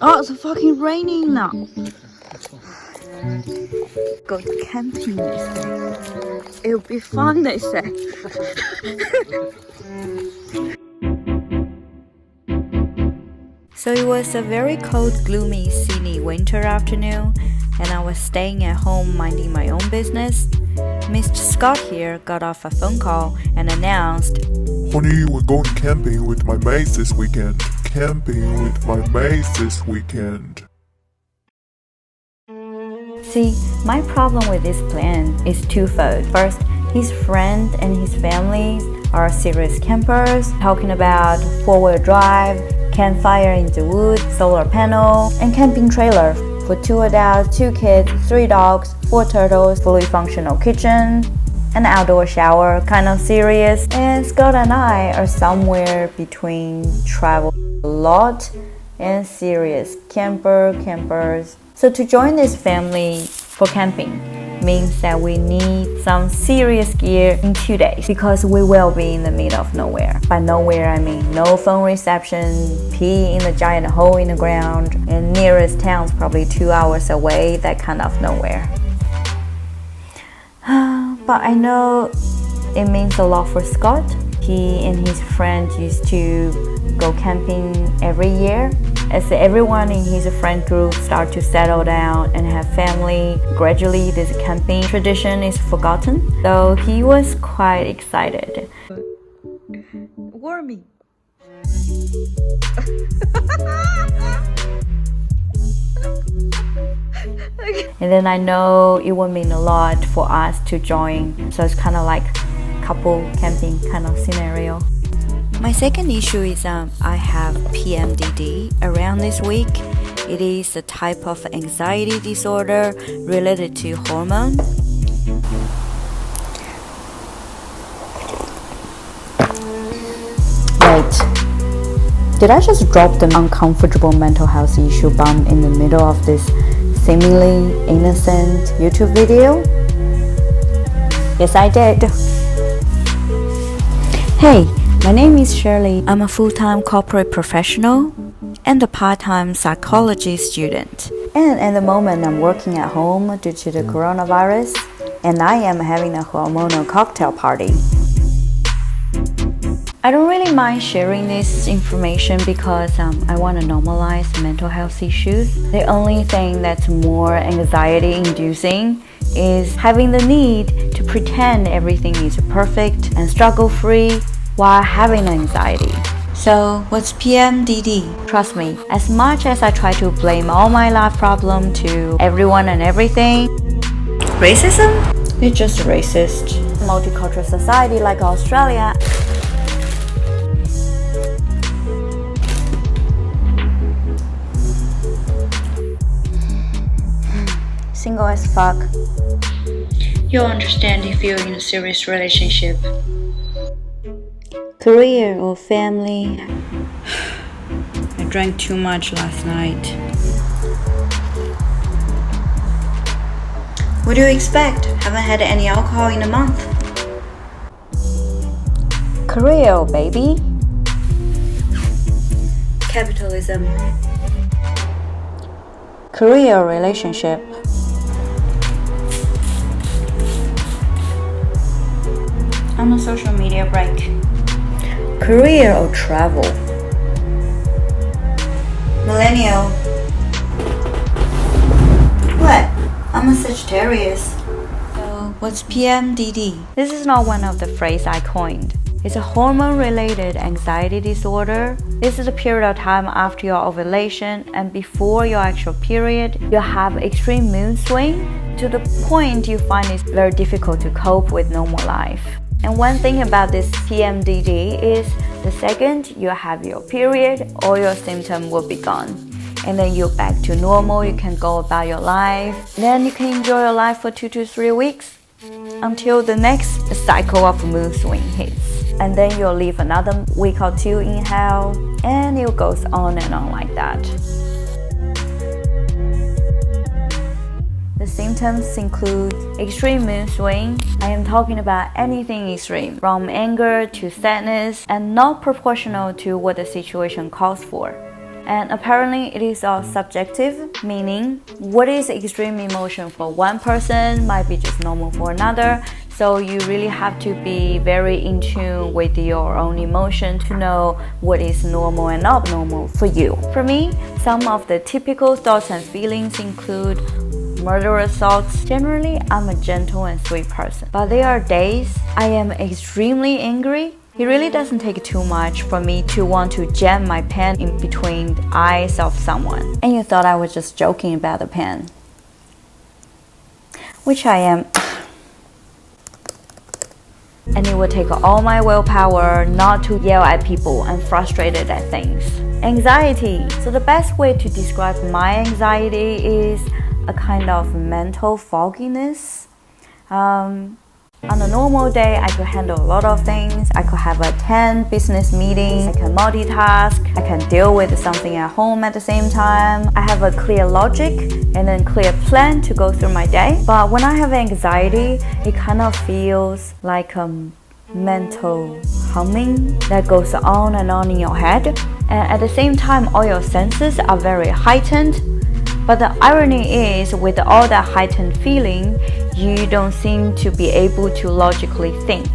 Oh, it's fucking raining now. Go camping, they say. It'll be fun, they say. So it was a very cold, gloomy Sydney winter afternoon, and I was staying at home minding my own business. Mr. Scott here got off a phone call and announced, "Honey, we're going camping with my mates this weekend. Camping with my mates this weekend." See, my problem with this plan is twofold. First, his friend and his family are serious campers, talking about four-wheel drive, campfire in the woods, solar panel, and camping trailer for 2 adults, 2 kids, 3 dogs, 4 turtles, fully functional kitchen, an outdoor shower, kind of serious. And Scott and I are somewhere between travel a lot and serious campers. So to join this family for camping means that we need some serious gear in 2 days because we will be in the middle of nowhere. By nowhere, I mean no phone reception, pee in the giant hole in the ground, and nearest town's probably 2 hours away, that kind of nowhere. But I know it means a lot for Scott. He and his friend used to go camping every year. As everyone in his friend group start to settle down and have family, gradually this camping tradition is forgotten. So he was quite excited. Warming. And then I know it would mean a lot for us to join. So it's kind of like couple camping kind of scenario. My second issue is I have PMDD around this week. It is a type of anxiety disorder related to hormone. Wait, did I just drop the uncomfortable mental health issue bomb in the middle of this seemingly innocent YouTube video? Yes, I did. Hey, my name is Shirley. I'm a full-time corporate professional and a part-time psychology student. And at the moment, I'm working at home due to the coronavirus, and I am having a hormonal cocktail party. I don't really mind sharing this information because I want to normalize mental health issues. The only thing that's more anxiety-inducing is having the need to pretend everything is perfect and struggle-free while having anxiety. So what's PMDD? Trust me, as much as I try to blame all my life problem to everyone and everything, racism? It's just racist. Multicultural society like Australia. Single as fuck. You'll understand if you're in a serious relationship. Career or family. I drank too much last night. What do you expect? Haven't had any alcohol in a month. Career, baby. Capitalism. Career or relationship. On a social media break. Career or travel. Millennial. What? I'm a Sagittarius. So what's PMDD? This is not one of the phrases I coined. It's a hormone-related anxiety disorder. This is a period of time after your ovulation and before your actual period. You have extreme mood swing to the point you find it very difficult to cope with normal life. And one thing about this PMDD is the second you have your period, all your symptoms will be gone. And then you're back to normal, you can go about your life. Then you can enjoy your life for 2 to 3 weeks until the next cycle of mood swing hits. And then you'll live another week or 2 in hell, and it goes on and on like that. The symptoms include extreme mood swing. I am talking about anything extreme, from anger to sadness, and not proportional to what the situation calls for. And apparently it is all subjective, meaning what is extreme emotion for one person might be just normal for another. So you really have to be very in tune with your own emotion to know what is normal and not normal for you. For me, some of the typical thoughts and feelings include murderous thoughts. Generally, I'm a gentle and sweet person, but there are days I am extremely angry. It really doesn't take too much for me to want to jam my pen in between the eyes of someone. And you thought I was just joking about the pen, which I am. And it would take all my willpower not to yell at people and frustrated at things. Anxiety. So the best way to describe my anxiety is a kind of mental fogginess. On a normal day, I could handle a lot of things. I could have 10 business meetings. I can multitask. I can deal with something at home at the same time. I have a clear logic and then clear plan to go through my day. But when I have anxiety, it kind of feels like a mental humming that goes on and on in your head. And at the same time, all your senses are very heightened. But the irony is, with all that heightened feeling, you don't seem to be able to logically think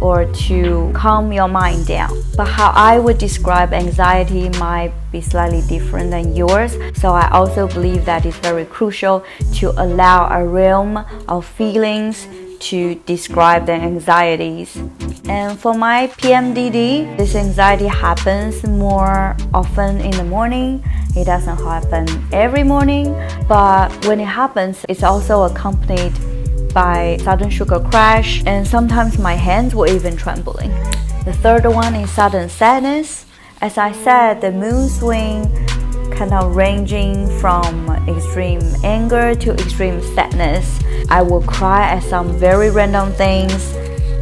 or to calm your mind down. But how I would describe anxiety might be slightly different than yours. So I also believe that it's very crucial to allow a realm of feelings to describe the anxieties. And for my PMDD, this anxiety happens more often in the morning. It doesn't happen every morning, but when it happens, it's also accompanied by sudden sugar crash, and sometimes my hands were even trembling. The third one is sudden sadness. As I said, the mood swing kind of ranging from extreme anger to extreme sadness. I will cry at some very random things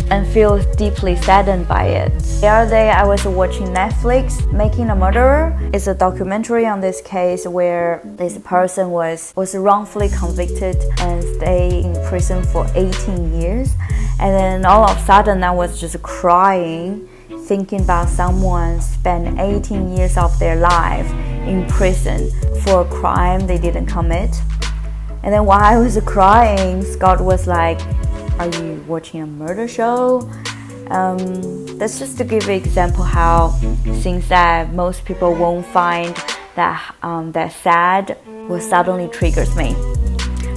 and feel deeply saddened by it. The other day I was watching Netflix, Making a Murderer. It's a documentary on this case where this person was wrongfully convicted and stayed in prison for 18 years. And then all of a sudden I was just crying, thinking about someone spent 18 years of their life in prison for a crime they didn't commit. And then while I was crying, Scott was like, "Are you watching a murder show?" That's just to give an example how things that most people won't find that sad will suddenly triggers me.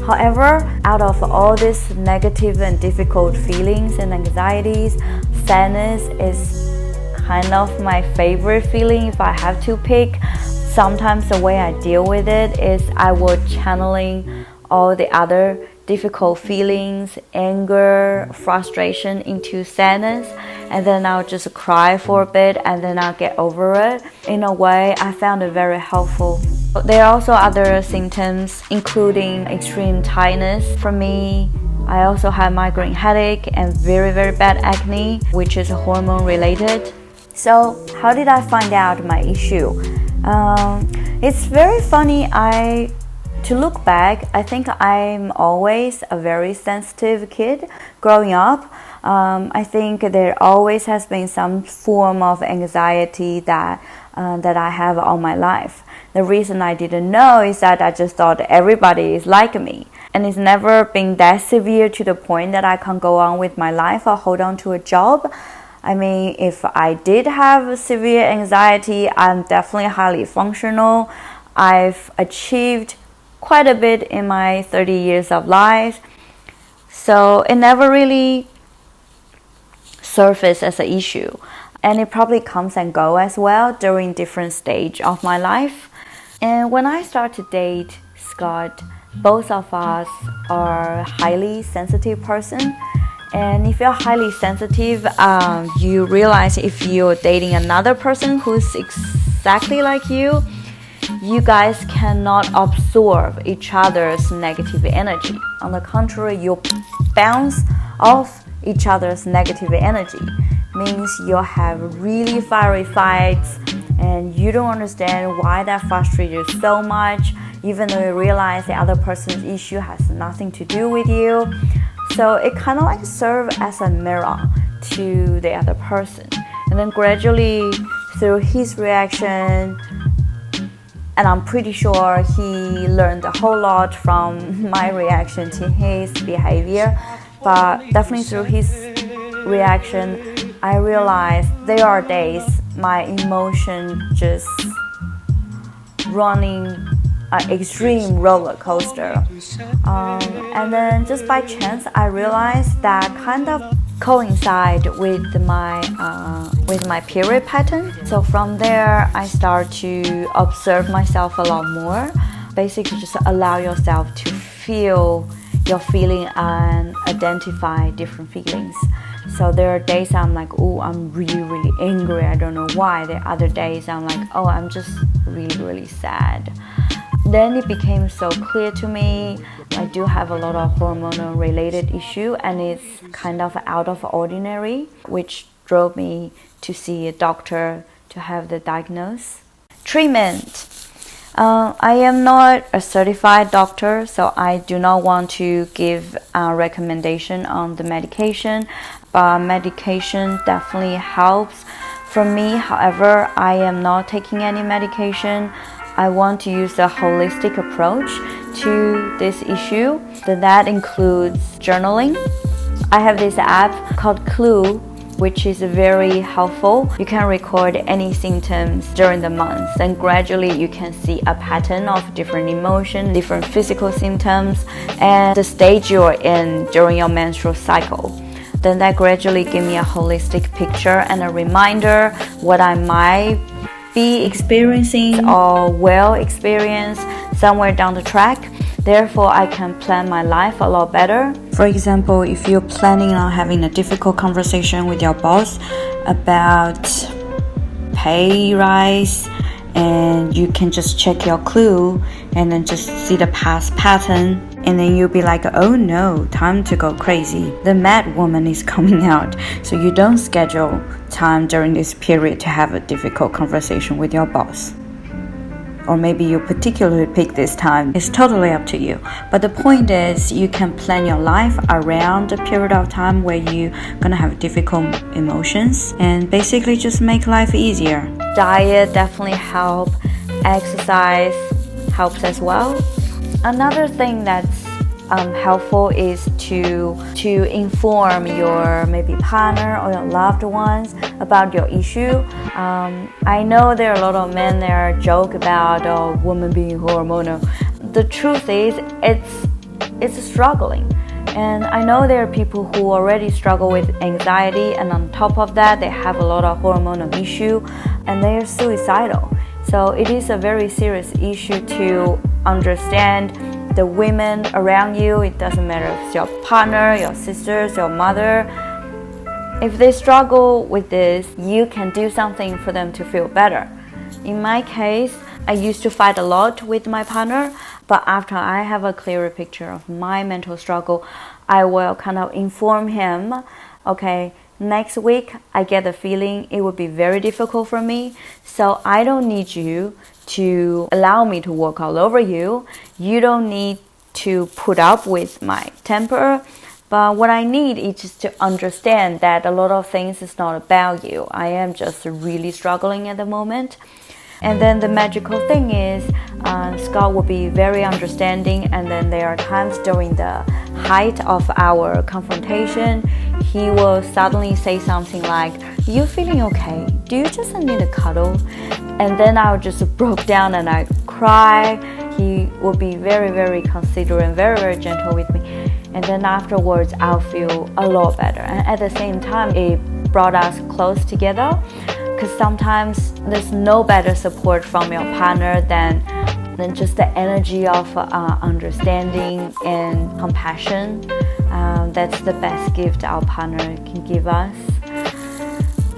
However, out of all these negative and difficult feelings and anxieties, sadness is kind of my favorite feeling if I have to pick. Sometimes the way I deal with it is I will channeling all the other difficult feelings, anger, frustration into sadness, and then I'll just cry for a bit and then I'll get over it. In a way, I found it very helpful. There are also other symptoms, including extreme tiredness. For me, I also have migraine headache and very, very bad acne, which is hormone related. So how did I find out my issue? It's very funny. To look back, I think I'm always a very sensitive kid growing up. I think there always has been some form of anxiety that I have all my life. The reason I didn't know is that I just thought everybody is like me. And it's never been that severe to the point that I can't go on with my life or hold on to a job. I mean, if I did have severe anxiety, I'm definitely highly functional. I've achieved quite a bit in my 30 years of life. So it never really surfaced as an issue. And it probably comes and goes as well during different stages of my life. And when I start to date Scott, both of us are highly sensitive person. And if you're highly sensitive, you realize if you're dating another person who's exactly like you guys cannot absorb each other's negative energy. On the contrary, you bounce off each other's negative energy. Means you'll have really fiery fights and you don't understand why that frustrates you so much, even though you realize the other person's issue has nothing to do with you. So it kind of like serves as a mirror to the other person. And then gradually, through his reaction, And I'm pretty sure he learned a whole lot from my reaction to his behavior. But definitely through his reaction, I realized there are days my emotion just running an extreme roller coaster. And then just by chance, I realized that kind of coincide with my period pattern. So from there, I start to observe myself a lot more. Basically, just allow yourself to feel your feeling and identify different feelings. So there are days I'm like, oh, I'm really, really angry. I don't know why. There are other days I'm like, oh, I'm just really, really sad. Then it became so clear to me I do have a lot of hormonal related issue, and it's kind of out of ordinary, which drove me to see a doctor to have the diagnosis. Treatment. I am not a certified doctor, so I do not want to give a recommendation on the medication, but medication definitely helps. For me, however, I am not taking any medication. I want to use a holistic approach to this issue. That includes journaling. I have this app called Clue, which is very helpful. You can record any symptoms during the month, and gradually you can see a pattern of different emotions, different physical symptoms, and the stage you're in during your menstrual cycle. Then that gradually gives me a holistic picture and a reminder what I might be experiencing or will experience somewhere down the track. Therefore, I can plan my life a lot better. For example, if you're planning on having a difficult conversation with your boss about pay rise, and you can just check your Clue and then just see the past pattern, and then you'll be like, oh no, time to go crazy. The mad woman is coming out. So you don't schedule time during this period to have a difficult conversation with your boss. Or maybe you particularly pick this time. It's totally up to you. But the point is, you can plan your life around the period of time where you're gonna have difficult emotions, and basically just make life easier. Diet definitely helps. Exercise helps as well. Another thing that's helpful is to inform your maybe partner or your loved ones about your issue. I know there are a lot of men that joke about women being hormonal. The truth is, it's struggling. And I know there are people who already struggle with anxiety, and on top of that, they have a lot of hormonal issue, and they are suicidal. So it is a very serious issue to understand the women around you. It doesn't matter if it's your partner, your sisters, your mother. If they struggle with this, you can do something for them to feel better. In my case, I used to fight a lot with my partner, but after I have a clearer picture of my mental struggle, I will kind of inform him, okay, next week I get the feeling it would be very difficult for me, so I don't need you to allow me to walk all over you. You don't need to put up with my temper. But what I need is just to understand that a lot of things is not about you. I am just really struggling at the moment. And then the magical thing is, Scott will be very understanding, and then there are times during the height of our confrontation, he will suddenly say something like, you feeling okay? Do you just need a cuddle? And then I'll just broke down and I cry. He will be very, very considerate and very, very gentle with me. And then afterwards, I'll feel a lot better. And at the same time, it brought us close together, because sometimes there's no better support from your partner than just the energy of understanding and compassion. That's the best gift our partner can give us.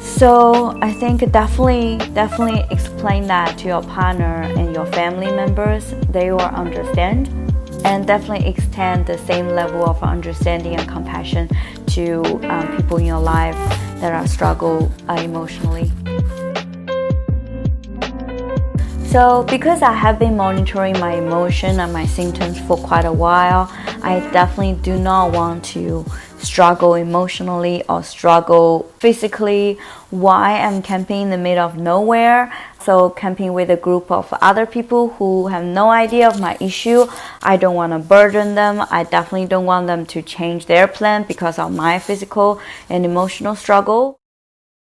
So I think definitely explain that to your partner and your family members. They will understand, and definitely extend the same level of understanding and compassion to people in your life that are struggle emotionally. So because I have been monitoring my emotion and my symptoms for quite a while, I definitely do not want to struggle emotionally or struggle physically. Why I'm camping in the middle of nowhere? So camping with a group of other people who have no idea of my issue, I don't want to burden them. I definitely don't want them to change their plan because of my physical and emotional struggle.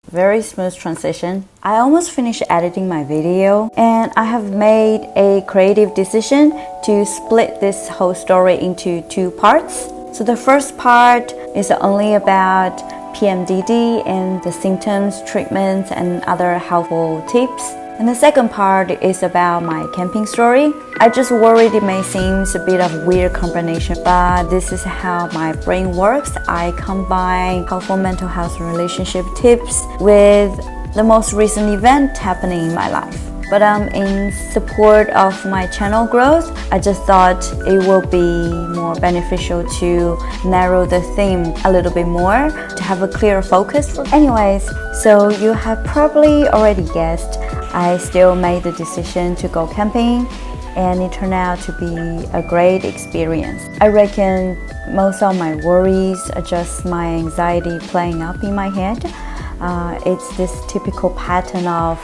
Very smooth transition. I almost finished editing my video and I have made a creative decision to split this whole story into 2 parts. So the first part is only about PMDD and the symptoms, treatments, and other helpful tips. And the second part is about my camping story. I just worried it may seem a bit of a weird combination, but this is how my brain works. I combine helpful mental health and relationship tips with the most recent event happening in my life. But in support of my channel growth, I just thought it will be more beneficial to narrow the theme a little bit more, to have a clear focus. Anyways, so you have probably already guessed, I still made the decision to go camping, and it turned out to be a great experience. I reckon most of my worries are just my anxiety playing up in my head. It's this typical pattern of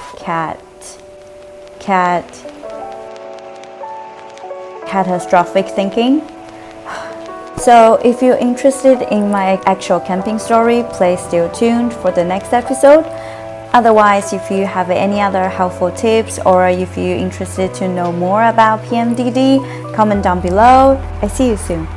catastrophic thinking. So if you're interested in my actual camping story, please stay tuned for the next episode. Otherwise, if you have any other helpful tips or if you're interested to know more about PMDD, comment down below. I see you soon.